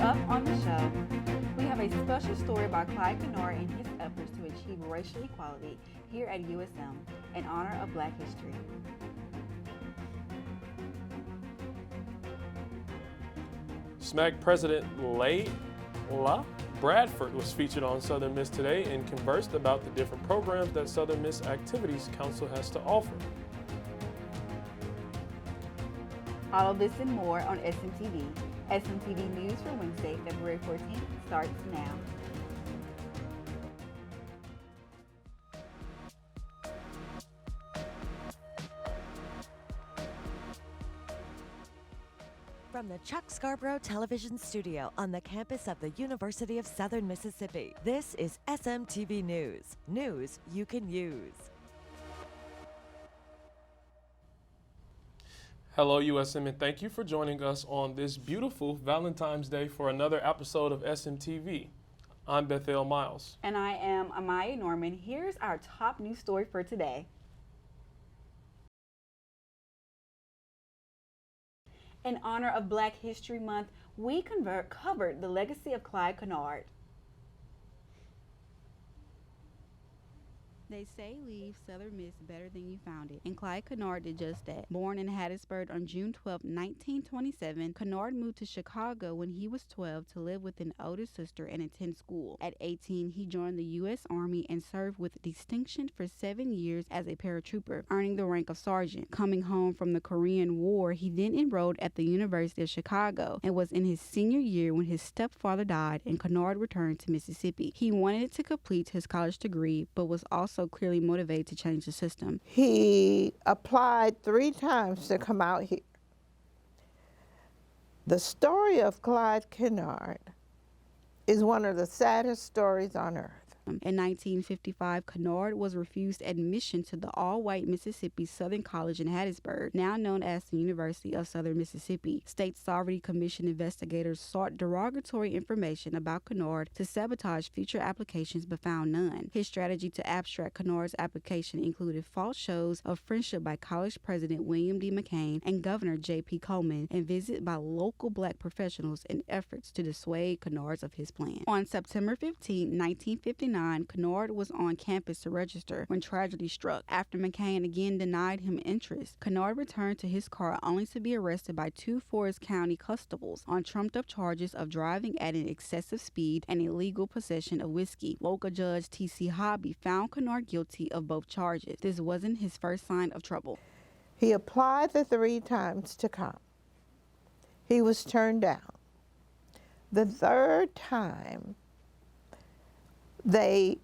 up on the show, we have a special story about Clyde Kennard and his efforts to achieve racial equality here at USM in honor of Black History. SMAC President Layla Bradford was featured on Southern Miss today and conversed about the different programs that Southern Miss Activities Council has to offer. All of this and more on SMTV. SMTV News for Wednesday, February 14th starts now. From the Chuck Scarborough Television Studio on the campus of the University of Southern Mississippi, this is SMTV News. News you can use. Hello, USM, and thank you for joining us on this beautiful Valentine's Day for another episode of SMTV. I'm Bethal Miles. And I am Amaya Norman. Here's our top news story for today. In honor of Black History Month, we covered the legacy of Clyde Kennard. They say leave Southern Miss better than you found it, and Clyde Kennard did just that. Born in Hattiesburg on June 12, 1927, Kennard moved to Chicago when he was 12 to live with an older sister and attend school. At 18, he joined the U.S. Army and served with distinction for 7 years as a paratrooper, earning the rank of sergeant. Coming home from the Korean War, he then enrolled at the University of Chicago and was in his senior year when his stepfather died and Kennard returned to Mississippi. He wanted to complete his college degree, but was also clearly motivated to change the system. He applied 3 times to come out here. The story of Clyde Kennard is one of the saddest stories on earth. In 1955, Kennard was refused admission to the all-white Mississippi Southern College in Hattiesburg, now known as the University of Southern Mississippi. State Sovereignty Commission investigators sought derogatory information about Kennard to sabotage future applications but found none. His strategy to abstract Kennard's application included false shows of friendship by college president William D. McCain and Governor J.P. Coleman and visits by local black professionals in efforts to dissuade Kennard of his plan. On September 15, 1959, Kennard was on campus to register when tragedy struck. After McCain again denied him interest, Kennard returned to his car only to be arrested by 2 Forest County constables on trumped-up charges of driving at an excessive speed and illegal possession of whiskey. Local Judge T.C. Hobby found Kennard guilty of both charges. This wasn't his first sign of trouble. He applied the 3 times to come. He was turned down. The 3rd time, they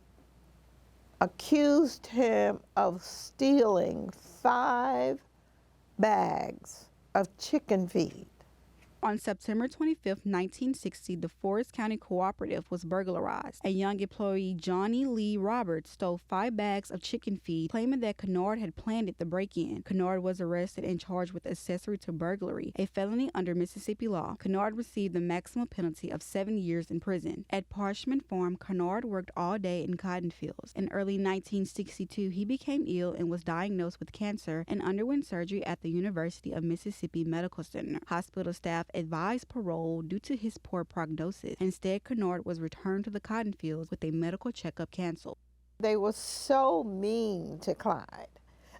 accused him of stealing 5 bags of chicken feed. On September 25, 1960, the Forest County Cooperative was burglarized. A young employee, Johnny Lee Roberts, stole 5 bags of chicken feed, claiming that Kennard had planned the break-in. Kennard was arrested and charged with accessory to burglary, a felony under Mississippi law. Kennard received the maximum penalty of 7 years in prison. At Parchman Farm, Kennard worked all day in cotton fields. In early 1962, he became ill and was diagnosed with cancer and underwent surgery at the University of Mississippi Medical Center. Hospital staff advised parole due to his poor prognosis. Instead, Kennard was returned to the cotton fields with a medical checkup canceled. They were so mean to Clyde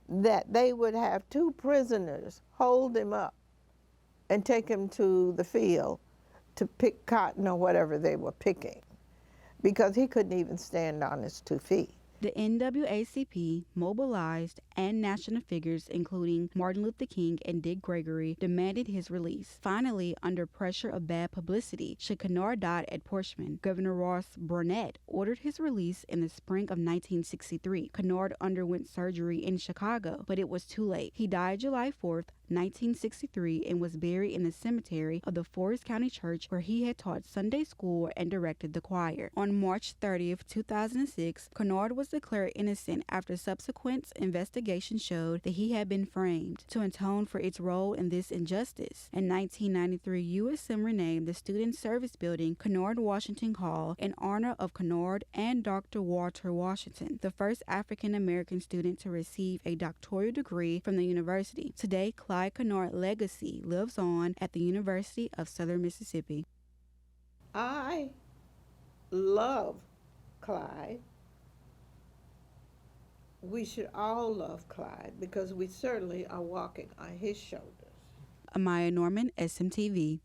that they would have 2 prisoners hold him up and take him to the field to pick cotton or whatever they were picking because he couldn't even stand on his 2 feet. The NAACP mobilized, and national figures including Martin Luther King and Dick Gregory demanded his release. Finally, under pressure of bad publicity, Kennard died at Portsmouth. Governor Ross Burnett ordered his release in the spring of 1963. Kennard underwent surgery in Chicago, but it was too late. He died July 4th, 1963, and was buried in the cemetery of the Forest County Church where he had taught Sunday school and directed the choir. On March 30th, 2006, Kennard was declared innocent after subsequent investigation showed that he had been framed to atone for its role in this injustice. In 1993, USM renamed the Student Service Building Kennard Washington Hall in honor of Kennard and Dr. Walter Washington, the first African-American student to receive a doctoral degree from the university. Today, Clyde Kennard's legacy lives on at the University of Southern Mississippi. I love Clyde. We should all love Clyde because we certainly are walking on his shoulders. Amaya Norman, SMTV.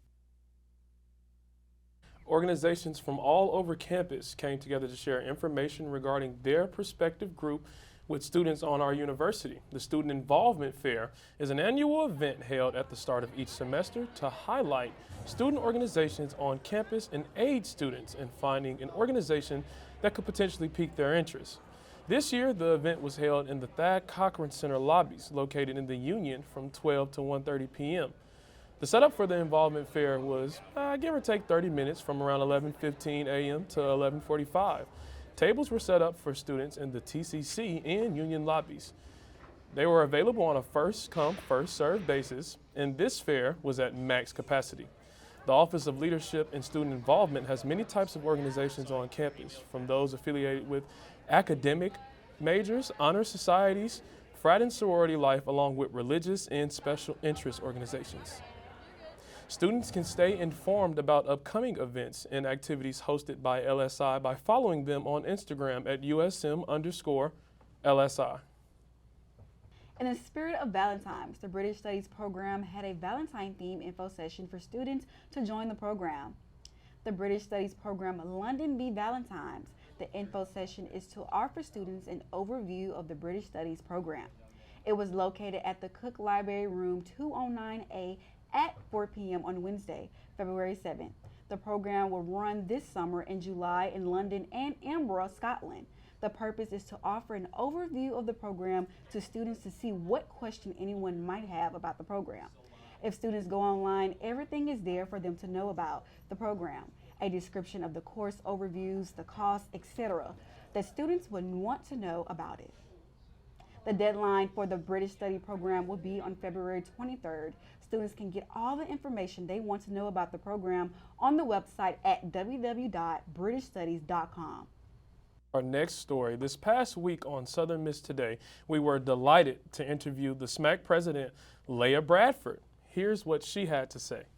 Organizations from all over campus came together to share information regarding their prospective group with students on our university. The Student Involvement Fair is an annual event held at the start of each semester to highlight student organizations on campus and aid students in finding an organization that could potentially pique their interest. This year, the event was held in the Thad Cochran Center lobbies located in the Union from 12 to 1:30 p.m. The setup for the involvement fair was give or take 30 minutes from around 11:15 a.m. to 11:45. Tables were set up for students in the TCC and Union lobbies. They were available on a first-come, first-served basis, and this fair was at max capacity. The Office of Leadership and Student Involvement has many types of organizations on campus, from those affiliated with academic majors, honor societies, frat and sorority life, along with religious and special interest organizations. Students can stay informed about upcoming events and activities hosted by LSI by following them on Instagram at USM_LSI. In the spirit of Valentine's, the British Studies program had a Valentine theme info session for students to join the program. The British Studies program London v. Valentine's. The info session is to offer students an overview of the British Studies program. It was located at the Cook Library Room 209A at 4 p.m. on Wednesday, February 7th. The program will run this summer in July in London and Edinburgh, Scotland. The purpose is to offer an overview of the program to students to see what question anyone might have about the program. If students go online, everything is there for them to know about the program. A description of the course overviews, the costs, etc. that students would want to know about it. The deadline for the British Study program will be on February 23rd. Students can get all the information they want to know about the program on the website at www.britishstudies.com. Our next story. This past week on Southern Miss Today, we were delighted to interview the SMAC president, Leah Bradford. Here's what she had to say.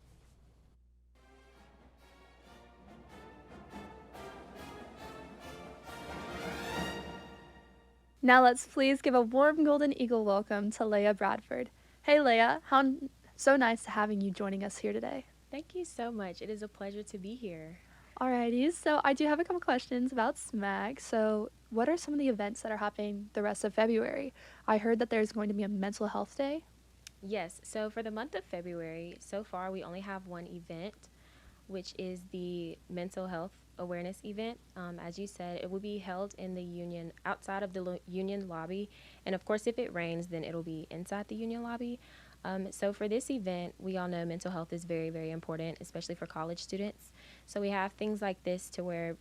Now let's please give a warm Golden Eagle welcome to Leah Bradford. Hey Leah, so nice having you joining us here today. Thank you so much. It is a pleasure to be here. Alrighty, so I do have a couple questions about SMAC. So what are some of the events that are happening the rest of February? I heard that there's going to be a mental health day. Yes, so for the month of February, so far we only have one event, which is the mental health awareness event. As you said, it will be held in the Union, outside of the Union lobby. And of course, if it rains, then it'll be inside the Union lobby. So for this event, we all know mental health is very, very important, especially for college students. So we have things like this to where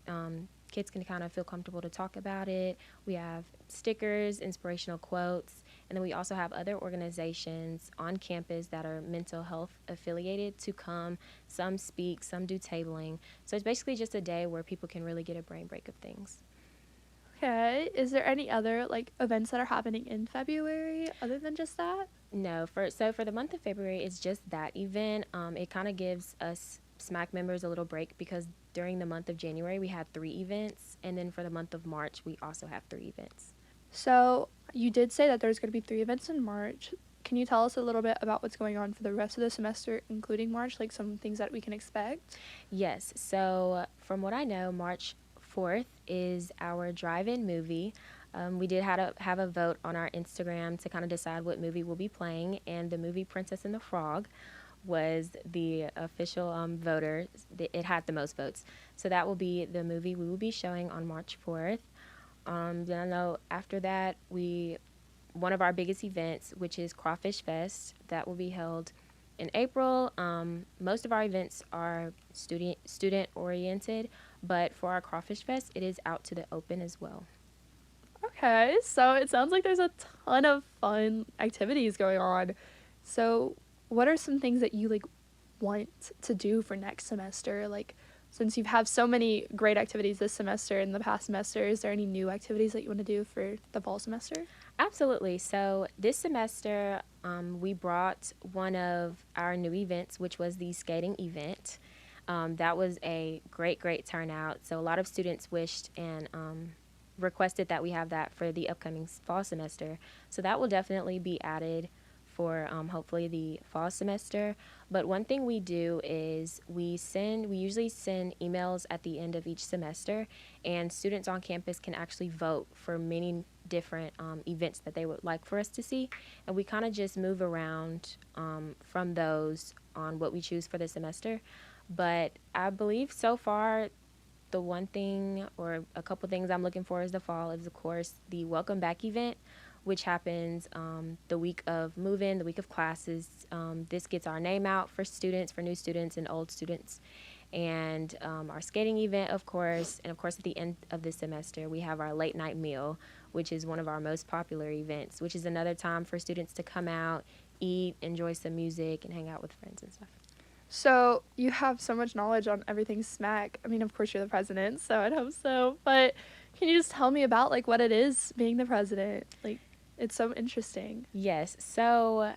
kids can kind of feel comfortable to talk about it. We have stickers, inspirational quotes, and then we also have other organizations on campus that are mental health affiliated to come. Some speak, some do tabling. So it's basically just a day where people can really get a brain break of things. Okay, is there any other events that are happening in February other than just that? No, for the month of February, it's just that event. It kind of gives us SMAC members a little break because during the month of January we had 3 events, and then for the month of March we also have 3 events. So you did say that there's going to be 3 events in March. Can you tell us a little bit about what's going on for the rest of the semester, including March, like some things that we can expect? Yes, so from what I know, March 4th is our drive-in movie. We did have a vote on our Instagram to kind of decide what movie we'll be playing, and the movie Princess and the Frog was the official voter. It had the most votes. So that will be the movie we will be showing on March 4th. Then I know after that, one of our biggest events, which is Crawfish Fest, that will be held in April. Most of our events are student oriented, but for our Crawfish Fest, it is out to the open as well. Okay, so it sounds like there's a ton of fun activities going on. So what are some things that you want to do for next semester? Since you've had so many great activities this semester and the past semester, is there any new activities that you want to do for the fall semester? Absolutely. So this semester, we brought one of our new events, which was the skating event. That was a great turnout. So a lot of students wished and requested that we have that for the upcoming fall semester. So that will definitely be added for hopefully the fall semester. But one thing we do is we usually send emails at the end of each semester, and students on campus can actually vote for many different events that they would like for us to see. And we kind of just move around from those on what we choose for the semester. But I believe so far, the one thing or a couple things I'm looking for is the fall is, of course, the Welcome Back event, which happens the week of move-in, the week of classes. This gets our name out for students, for new students and old students. And our skating event, of course. And, of course, at the end of the semester, we have our late night meal, which is one of our most popular events, which is another time for students to come out, eat, enjoy some music, and hang out with friends and stuff. So you have so much knowledge on everything SMAC. I mean, of course, you're the president, so I'd hope so. But can you just tell me about, like, what it is being the president? Like, it's so interesting. Yes. So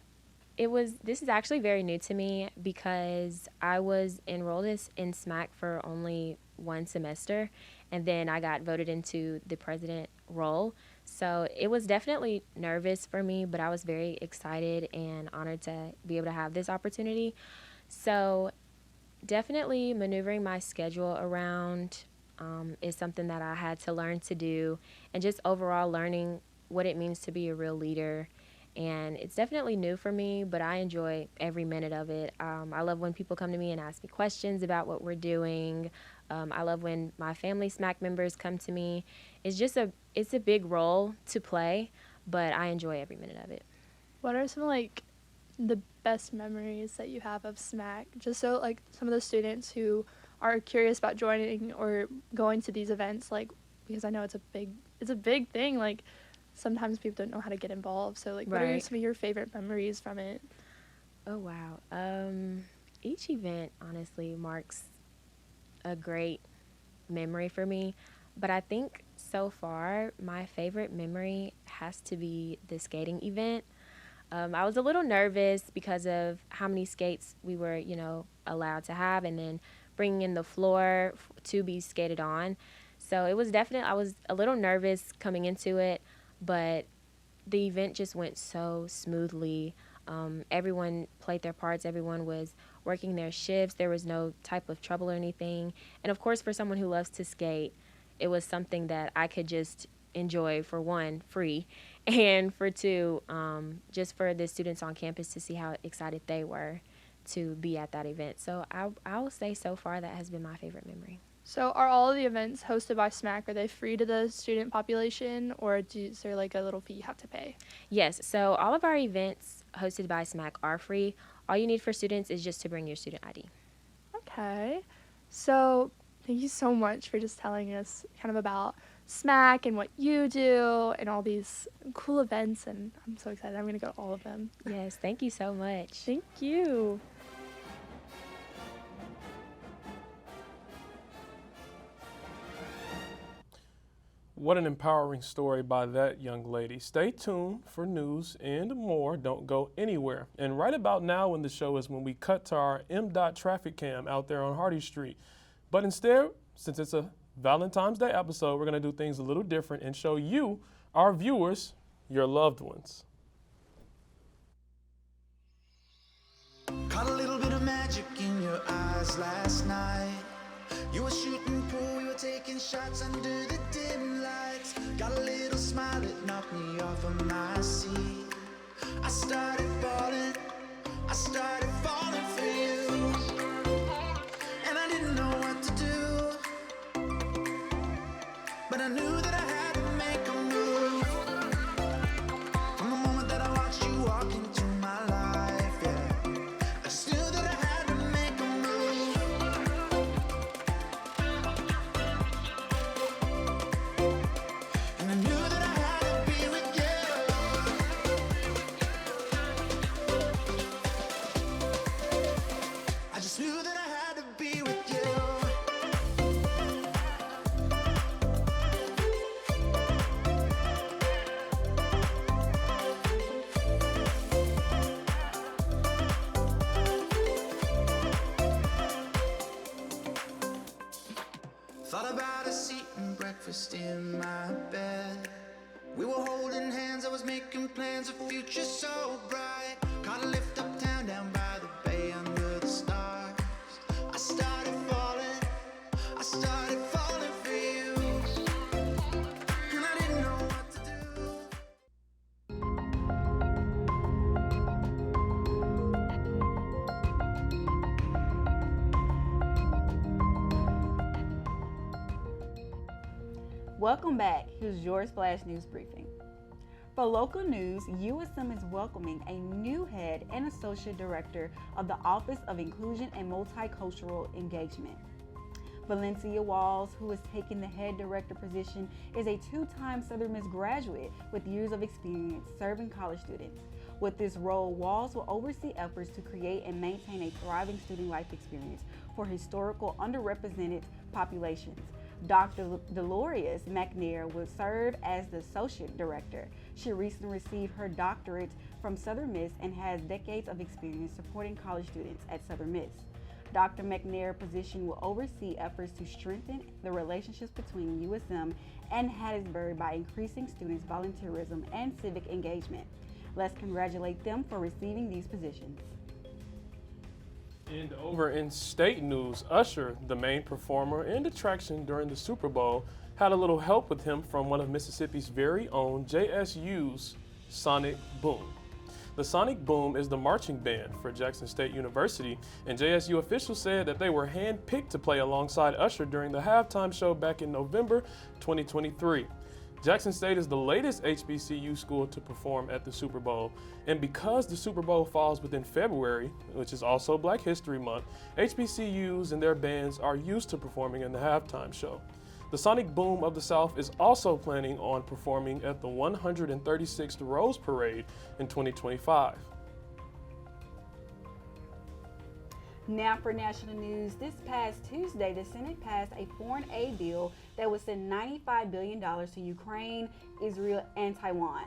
this is actually very new to me because I was enrolled in SMAC for only one semester, and then I got voted into the president role. So it was definitely nervous for me, but I was very excited and honored to be able to have this opportunity. So definitely maneuvering my schedule around is something that I had to learn to do, and just overall learning what it means to be a real leader. And it's definitely new for me, but I enjoy every minute of it. I love when people come to me and ask me questions about what we're doing. I love when my family SMAC members come to me. It's a big role to play, but I enjoy every minute of it. What are some, like, the best memories that you have of SMAC? Just so, like, some of the students who are curious about joining or going to these events, like, because I know it's a big thing, like, sometimes people don't know how to get involved. So, like, what are some of your favorite memories from it? Oh, wow. Each event, honestly, marks a great memory for me. But I think so far, my favorite memory has to be the skating event. I was a little nervous because of how many skates we were, allowed to have, and then bringing in the floor to be skated on. So it was I was a little nervous coming into it, but the event just went so smoothly. Everyone played their parts. Everyone was working their shifts. There was no type of trouble or anything. And of course, for someone who loves to skate, it was something that I could just enjoy, for one, free, and for two, just for the students on campus to see how excited they were to be at that event. So I will say so far that has been my favorite memory. So are all of the events hosted by SMAC, are they free to the student population, or is there, like, a little fee you have to pay? Yes, so all of our events hosted by SMAC are free. All you need for students is just to bring your student ID. Okay. So thank you so much for just telling us kind of about SMAC and what you do and all these cool events, and I'm so excited. I'm going to go to all of them. Yes, thank you so much. Thank you. What an empowering story by that young lady. Stay tuned for news and more. Don't go anywhere. And right about now in the show is when we cut to our MDOT traffic cam out there on Hardy Street. But instead, since it's a Valentine's Day episode, we're going to do things a little different and show you, our viewers, your loved ones. Caught a little bit of magic in your eyes last night. You were shooting pool, you were taking shots under the dim lights. Got a little smile that knocked me off of my seat. I started falling for you. And I didn't know what to do, but I knew that I had to make a move. From the moment that I watched you walk into my life, yeah, I just knew that I had to make a move. And I knew that I had to be with you. Thought about us eating breakfast in my bed. We were holding hands, I was making plans, a future so bright. Caught a lift uptown, down by the bay under the stars. I started falling for you. And I didn't know what to do. Welcome back. Here's your Splash News Briefing. For local news, USM is welcoming a new head and associate director of the Office of Inclusion and Multicultural Engagement. Valencia Walls, who is taking the head director position, is a two-time Southern Miss graduate with years of experience serving college students. With this role, Walls will oversee efforts to create and maintain a thriving student life experience for historical underrepresented populations. Dr. Dolores McNair will serve as the Associate Director. She recently received her doctorate from Southern Miss and has decades of experience supporting college students at Southern Miss. Dr. McNair's position will oversee efforts to strengthen the relationships between USM and Hattiesburg by increasing students' volunteerism and civic engagement. Let's congratulate them for receiving these positions. And over in state news, Usher, the main performer and attraction during the Super Bowl, had a little help with him from one of Mississippi's very own JSU's Sonic Boom. The Sonic Boom is the marching band for Jackson State University, and JSU officials said that they were handpicked to play alongside Usher during the halftime show back in November 2023. Jackson State is the latest HBCU school to perform at the Super Bowl, and because the Super Bowl falls within February, which is also Black History Month, HBCUs and their bands are used to performing in the halftime show. The Sonic Boom of the South is also planning on performing at the 136th Rose Parade in 2025. Now for national news, this past Tuesday, the Senate passed a foreign aid bill that would send $95 billion to Ukraine, Israel, and Taiwan.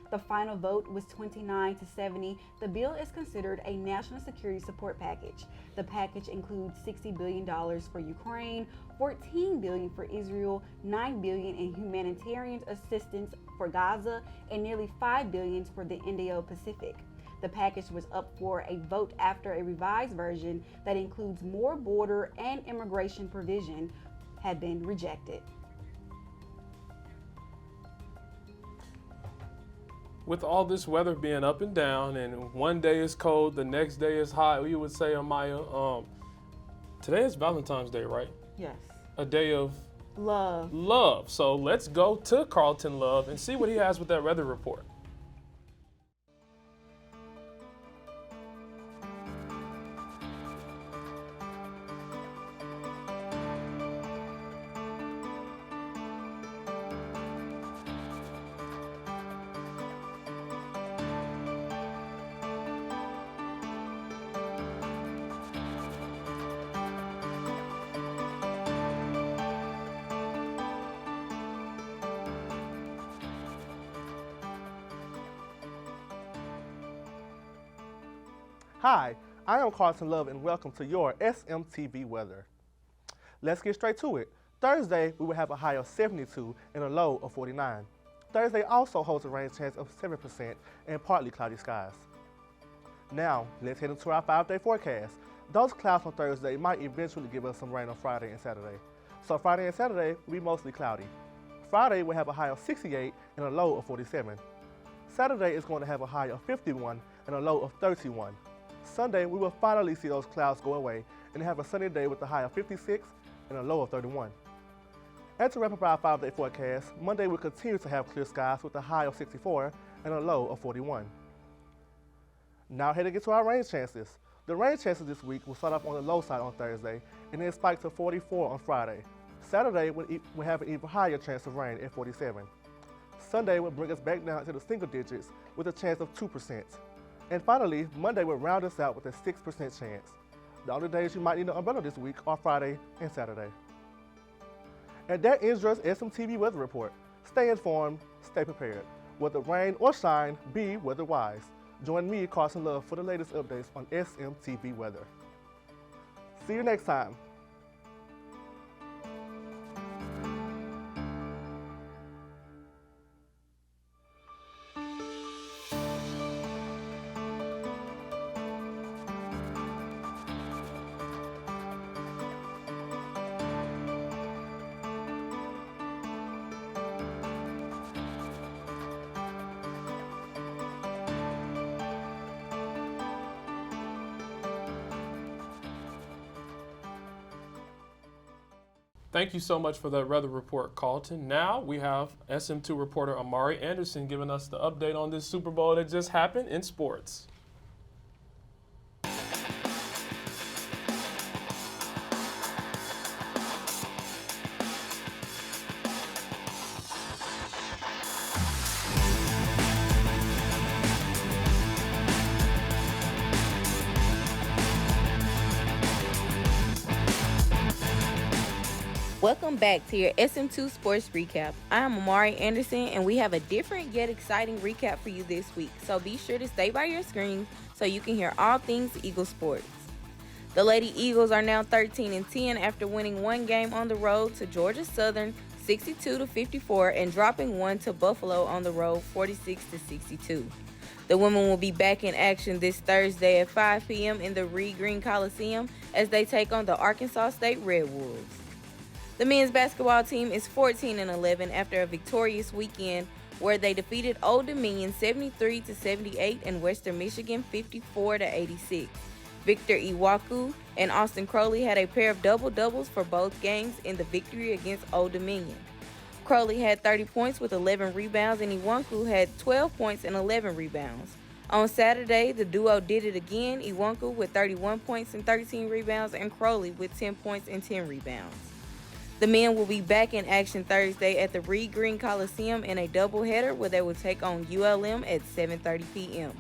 The final vote was 29-70. The bill is considered a national security support package. The package includes $60 billion for Ukraine, $14 billion for Israel, $9 billion in humanitarian assistance for Gaza, and nearly $5 billion for the Indo-Pacific. The package was up for a vote after a revised version that includes more border and immigration provision had been rejected. With all this weather being up and down, and one day is cold, the next day is hot, you would say, Amaya, today is Valentine's Day, right? Yes. A day of Love. So let's go to Carlton Love and see what he has with that weather report. Hi, I am Carlton Love and welcome to your SMTV weather. Let's get straight to it. Thursday, we will have a high of 72 and a low of 49. Thursday also holds a rain chance of 7% and partly cloudy skies. Now, let's head into our 5-day forecast. Those clouds on Thursday might eventually give us some rain on Friday and Saturday. So Friday and Saturday will be mostly cloudy. Friday will have a high of 68 and a low of 47. Saturday is going to have a high of 51 and a low of 31. Sunday, we will finally see those clouds go away and have a sunny day with a high of 56 and a low of 31. And to wrap up our 5-day forecast, Monday will continue to have clear skies with a high of 64 and a low of 41. Now heading into our rain chances. The rain chances this week will start off on the low side on Thursday and then spike to 44 on Friday. Saturday will have an even higher chance of rain at 47. Sunday will bring us back down to the single digits with a chance of 2%. And finally, Monday will round us out with a 6% chance. The only days you might need an umbrella this week are Friday and Saturday. And that ends your SMTV weather report. Stay informed, stay prepared. Whether rain or shine, be weather wise. Join me, Carson Love, for the latest updates on SMTV weather. See you next time. Thank you so much for that weather report, Carlton. Now we have SM2 reporter Amaya Anderson giving us the update on this Super Bowl that just happened in sports. Welcome back to your SM2 Sports Recap. I'm Amari Anderson, and we have a different yet exciting recap for you this week. So be sure to stay by your screens so you can hear all things Eagle sports. The Lady Eagles are now 13-10 after winning one game on the road to Georgia Southern 62-54 and dropping one to Buffalo on the road 46-62. The women will be back in action this Thursday at 5 p.m. in the Reed Green Coliseum as they take on the Arkansas State Red Wolves. The men's basketball team is 14-11 after a victorious weekend where they defeated Old Dominion 73-78 and Western Michigan 54-86. Victor Iwaku and Austin Crowley had a pair of double-doubles for both games in the victory against Old Dominion. Crowley had 30 points with 11 rebounds and Iwaku had 12 points and 11 rebounds. On Saturday, the duo did it again, Iwaku with 31 points and 13 rebounds and Crowley with 10 points and 10 rebounds. The men will be back in action Thursday at the Reed Green Coliseum in a doubleheader where they will take on ULM at 7:30 p.m.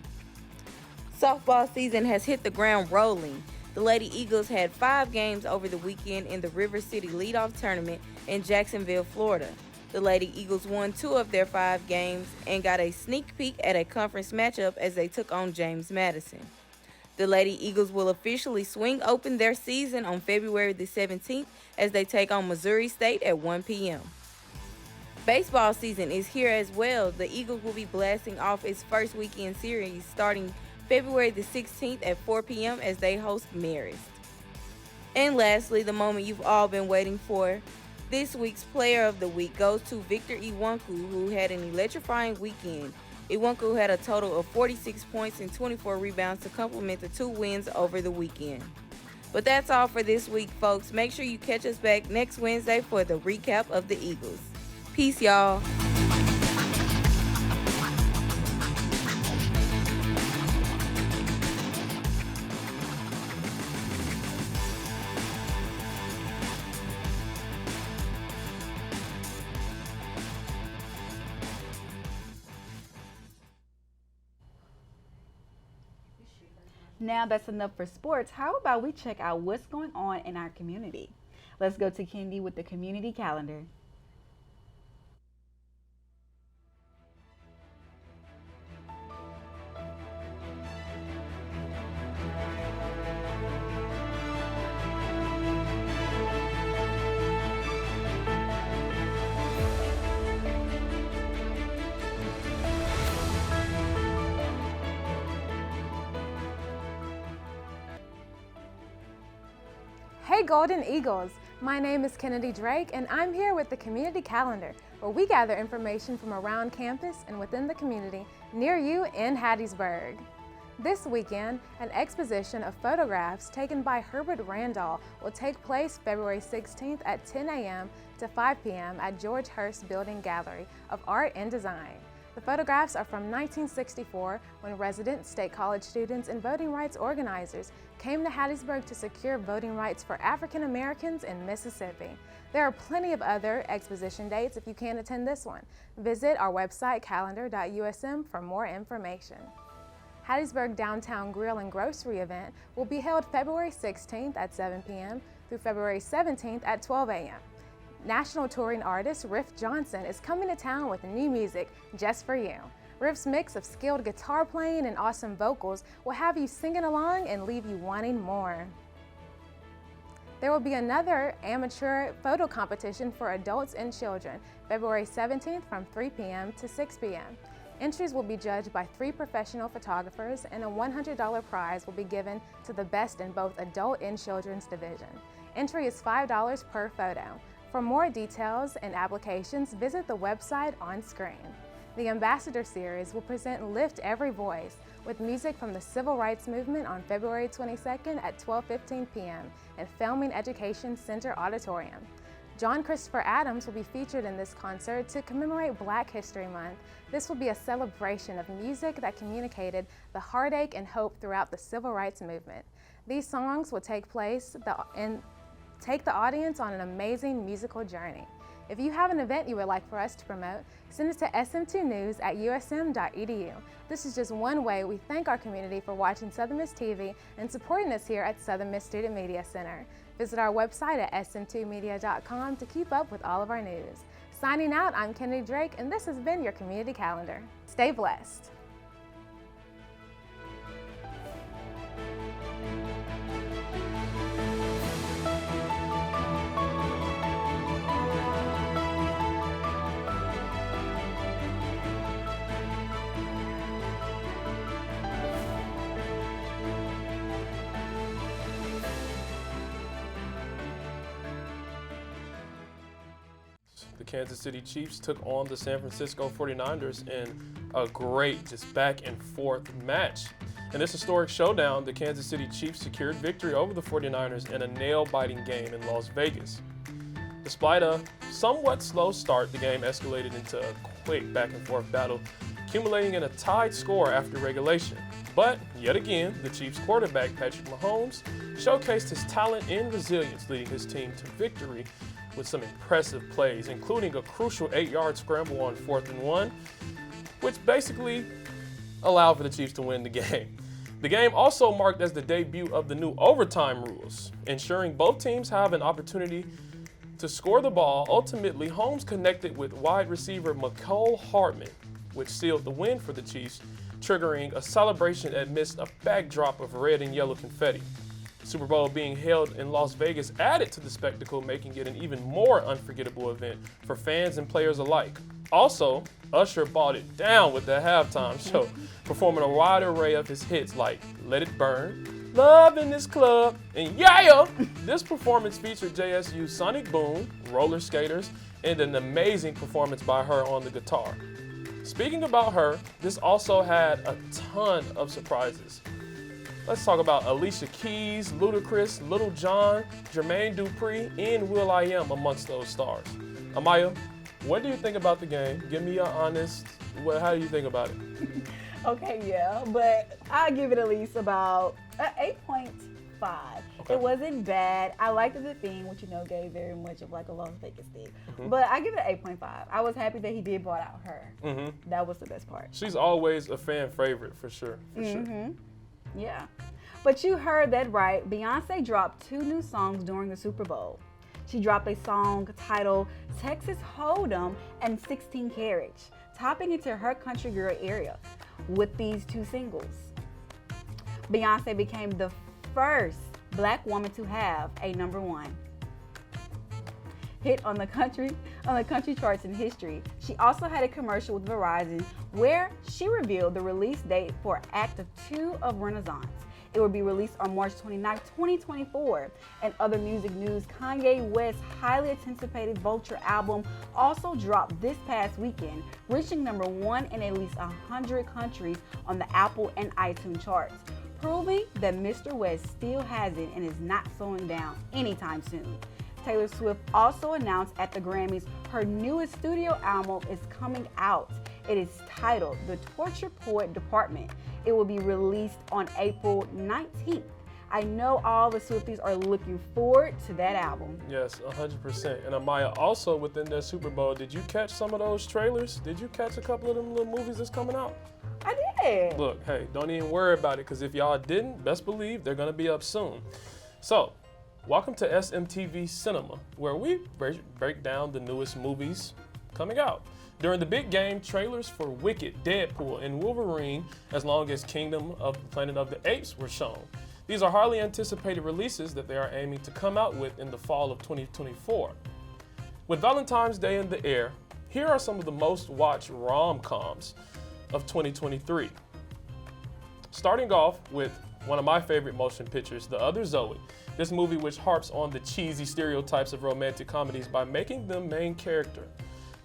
Softball season has hit the ground rolling. The Lady Eagles had 5 games over the weekend in the River City Leadoff Tournament in Jacksonville, Florida. The Lady Eagles won 2 of their 5 games and got a sneak peek at a conference matchup as they took on James Madison. The Lady Eagles will officially swing open their season on February the 17th as they take on Missouri State at 1 p.m. Baseball season is here as well. The Eagles will be blasting off its first weekend series starting February the 16th at 4 p.m. as they host Marist. And lastly, the moment you've all been waiting for. This week's Player of the Week goes to Victor Iwaku, who had an electrifying weekend. Iwaku had a total of 46 points and 24 rebounds to complement the 2 wins over the weekend. But that's all for this week, folks. Make sure you catch us back next Wednesday for the recap of the Eagles. Peace, y'all. Now that's enough for sports. How about we check out what's going on in our community? Let's go to Kendi with the community calendar. Hey Golden Eagles! My name is Kennedy Drake and I'm here with the Community Calendar, where we gather information from around campus and within the community near you in Hattiesburg. This weekend, an exposition of photographs taken by Herbert Randall will take place February 16th at 10 a.m. to 5 p.m. at George Hurst Building Gallery of Art and Design. The photographs are from 1964, when resident State College students and voting rights organizers came to Hattiesburg to secure voting rights for African Americans in Mississippi. There are plenty of other exposition dates if you can't attend this one. Visit our website calendar.usm for more information. Hattiesburg Downtown Grill and Grocery event will be held February 16th at 7 p.m. through February 17th at 12 a.m. National touring artist Riff Johnson is coming to town with new music just for you. Riff's mix of skilled guitar playing and awesome vocals will have you singing along and leave you wanting more. There will be another amateur photo competition for adults and children, February 17th from 3 p.m. to 6 p.m. Entries will be judged by 3 professional photographers, and a $100 prize will be given to the best in both adult and children's division. Entry is $5 per photo. For more details and applications, visit the website on screen. The Ambassador Series will present Lift Every Voice with music from the Civil Rights Movement on February 22nd at 12:15 p.m. at Filming Education Center Auditorium. John Christopher Adams will be featured in this concert to commemorate Black History Month. This will be a celebration of music that communicated the heartache and hope throughout the civil rights movement. These songs will take the audience on an amazing musical journey. If you have an event you would like for us to promote, send it to sm2news@usm.edu. This is just one way we thank our community for watching Southern Miss TV and supporting us here at Southern Miss Student Media Center. Visit our website at sm2media.com to keep up with all of our news. Signing out, I'm Kennedy Drake, and this has been your Community Calendar. Stay blessed. The Kansas City Chiefs took on the San Francisco 49ers in a great, just back and forth match. In this historic showdown, the Kansas City Chiefs secured victory over the 49ers in a nail-biting game in Las Vegas. Despite a somewhat slow start, the game escalated into a quick back and forth battle, accumulating in a tied score after regulation. But yet again, the Chiefs quarterback, Patrick Mahomes, showcased his talent and resilience, leading his team to victory with some impressive plays, including a crucial 8-yard scramble on 4th and 1, which basically allowed for the Chiefs to win the game. The game also marked as the debut of the new overtime rules, ensuring both teams have an opportunity to score the ball. Ultimately, Holmes connected with wide receiver Mecole Hardman, which sealed the win for the Chiefs, triggering a celebration amidst a backdrop of red and yellow confetti. Super Bowl being held in Las Vegas added to the spectacle, making it an even more unforgettable event for fans and players alike. Also, Usher brought it down with the halftime show, performing a wide array of his hits like Let It Burn, Love in This Club, and Yeah! This performance featured JSU's Sonic Boom, Roller Skaters, and an amazing performance by her on the guitar. Speaking about her, this also had a ton of surprises. Let's talk about Alicia Keys, Ludacris, Lil Jon, Jermaine Dupri, and will.i.am amongst those stars. Amaya, what do you think about the game? Give me your honest, how do you think about it? Okay, yeah, but I give it at least about 8.5. Okay. It wasn't bad. I liked the theme, which gave very much of like a Las Vegas thing. Mm-hmm. But I give it an 8.5. I was happy that he did brought out her. Mm-hmm. That was the best part. She's always a fan favorite for sure. Yeah. But you heard that right. Beyonce dropped 2 new songs during the Super Bowl. She dropped a song titled Texas Hold'em and 16 Carriage, topping into her country girl area with these 2 singles. Beyonce became the first Black woman to have a #1 hit on the country charts in history. She also had a commercial with Verizon where she revealed the release date for Act 2 of Renaissance. It will be released on March 29, 2024. And other music news, Kanye West's highly anticipated Vulture album also dropped this past weekend, reaching #1 in at least 100 countries on the Apple and iTunes charts, proving that Mr. West still has it and is not slowing down anytime soon. Taylor Swift also announced at the Grammys her newest studio album is coming out. It is titled The Torture Poet Department. It will be released on April 19th. I know all the Swifties are looking forward to that album. Yes, 100%. And Amaya, also within that Super Bowl, did you catch some of those trailers? Did you catch a couple of them little movies that's coming out? I did. Look, hey, don't even worry about it, because if y'all didn't, best believe they're going to be up soon. So, welcome to SMTV Cinema, where we break down the newest movies coming out. During the big game, trailers for Wicked, Deadpool, and Wolverine, as long as Kingdom of the Planet of the Apes were shown. These are highly anticipated releases that they are aiming to come out with in the fall of 2024. With Valentine's Day in the air, here are some of the most watched rom-coms of 2023. Starting off with one of my favorite motion pictures, The Other Zoe. This movie, which harps on the cheesy stereotypes of romantic comedies by making them main character.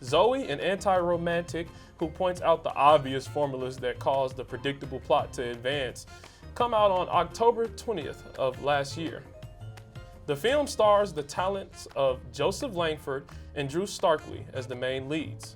Zoe, an anti-romantic who points out the obvious formulas that cause the predictable plot to advance, come out on October 20th of last year. The film stars the talents of Joseph Langford and Drew Starkley as the main leads.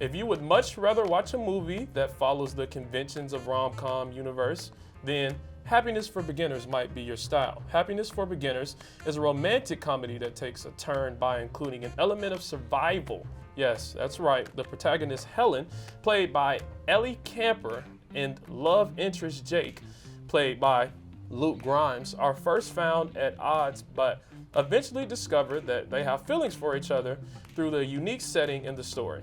If you would much rather watch a movie that follows the conventions of rom-com universe, then Happiness for Beginners might be your style. Happiness for Beginners is a romantic comedy that takes a turn by including an element of survival. Yes, that's right. The protagonist Helen, played by Ellie Camper, and love interest Jake, played by Luke Grimes, are first found at odds but eventually discover that they have feelings for each other through the unique setting in the story.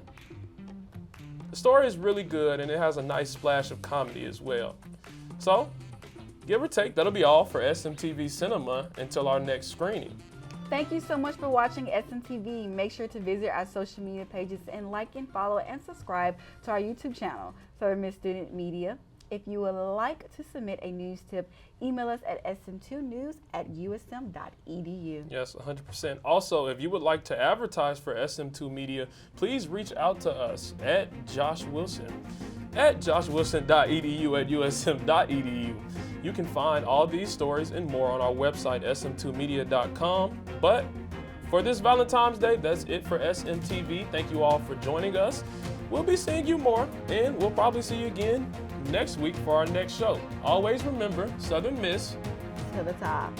The story is really good and it has a nice splash of comedy as well. So, give or take, that'll be all for SMTV Cinema until our next screening. Thank you so much for watching SMTV. Make sure to visit our social media pages and like and follow and subscribe to our YouTube channel, Southern Miss Student Media. If you would like to submit a news tip, email us at sm2news@usm.edu. Yes, 100%. Also, if you would like to advertise for SM2 Media, please reach out to us at Josh Wilson at joshwilson.edu@usm.edu. You can find all these stories and more on our website, sm2media.com. But for this Valentine's Day, that's it for SMTV. Thank you all for joining us. We'll be seeing you more, and we'll probably see you again next week for our next show. Always remember, Southern Miss To the top.